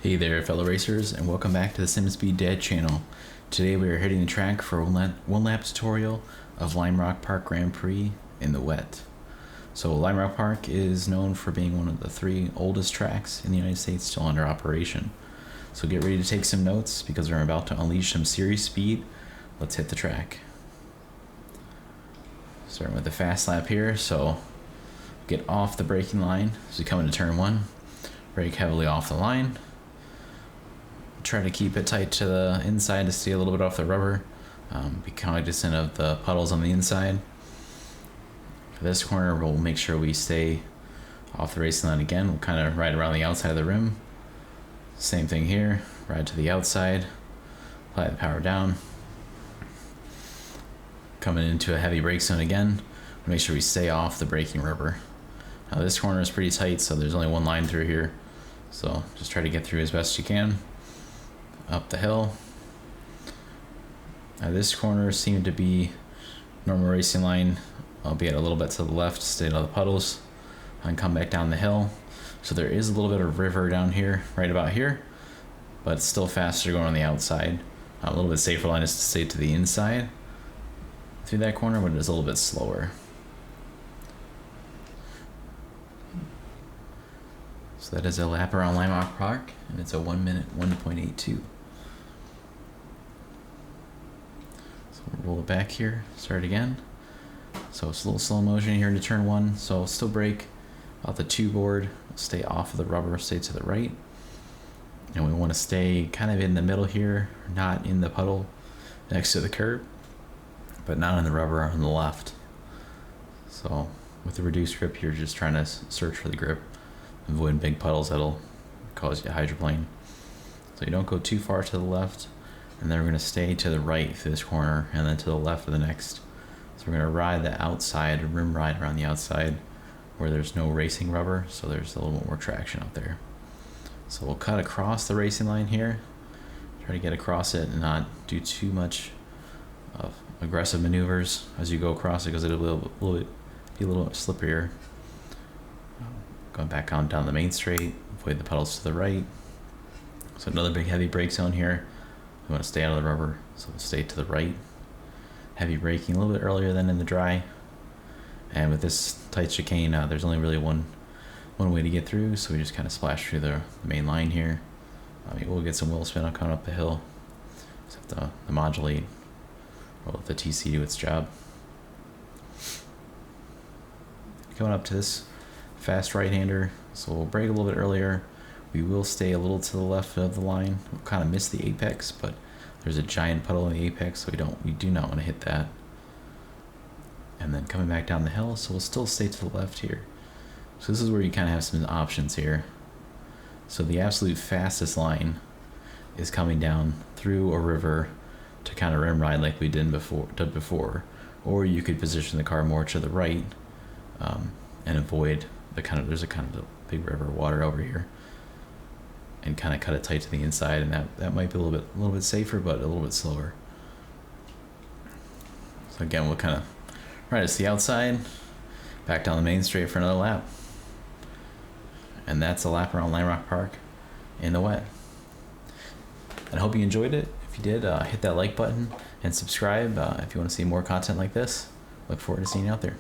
Hey there fellow racers, and welcome back to the SimSpeed Dad channel. Today we are hitting the track for a one lap tutorial of Lime Rock Park Grand Prix in the wet. So Lime Rock Park is known for being one of the 3 oldest tracks in the United States still under operation. So get ready to take some notes because we're about to unleash some serious speed. Let's hit the track. Starting with the fast lap here, so get off the braking line as we come into turn 1. Brake heavily off the line. Try to keep it tight to the inside to stay a little bit off the rubber. Be cognizant of the puddles on the inside. For this corner, we'll make sure we stay off the racing line again. We'll kind of ride around the outside of the rim. Same thing here, ride to the outside, apply the power down. Coming into a heavy brake zone again, make sure we stay off the braking rubber. Now this corner is pretty tight, so there's only one line through here. So just try to get through as best you can. Up the hill. Now this corner seemed to be normal racing line, albeit a little bit to the left, stay out of the puddles, and come back down the hill. So there is a little bit of river down here, right about here, but it's still faster going on the outside. A little bit safer line is to stay to the inside through that corner, but it is a little bit slower. So that is a lap around Lime Rock Park, and it's a 1 minute 1.82. So we'll roll it back here, start again. So it's a little slow motion here into turn 1, so still brake out the 2 board, stay off of the rubber, stay to the right. And we want to stay kind of in the middle here, not in the puddle next to the curb, but not in the rubber on the left. So with the reduced grip, you're just trying to search for the grip. Avoid big puddles that'll cause you a hydroplane. So you don't go too far to the left, and then we're going to stay to the right through this corner, and then to the left of the next. So we're going to ride the outside, rim ride around the outside where there's no racing rubber, so there's a little bit more traction out there. So we'll cut across the racing line here, try to get across it and not do too much of aggressive maneuvers as you go across it, because it'll be a little bit slipperier. Going back on down the main straight, avoid the puddles to the right. So another big heavy brake zone here. We want to stay out of the rubber, so we'll stay to the right. Heavy braking a little bit earlier than in the dry. And with this tight chicane, there's only really one way to get through, so we just kind of splash through the main line here. We'll get some wheel spin coming up the hill. Just have to modulate, or let the TC do its job. Coming up to this fast right-hander, so we'll brake a little bit earlier. We will stay a little to the left of the line. We'll kind of miss the apex, but there's a giant puddle in the apex, so we do not want to hit that. And then coming back down the hill, so we'll still stay to the left here. So this is where you kind of have some options here. So the absolute fastest line is coming down through a river to kind of rim ride like we did before, or you could position the car more to the right and avoid there's a kind of a big river of water over here, and kind of cut it tight to the inside, and that might be a little bit safer, but a little bit slower. So again, we'll kind of ride us to the outside, back down the main straight for another lap, and that's a lap around Lime Rock Park in the wet. And I hope you enjoyed it. If you did, hit that like button and subscribe if you want to see more content like this. Look forward to seeing you out there.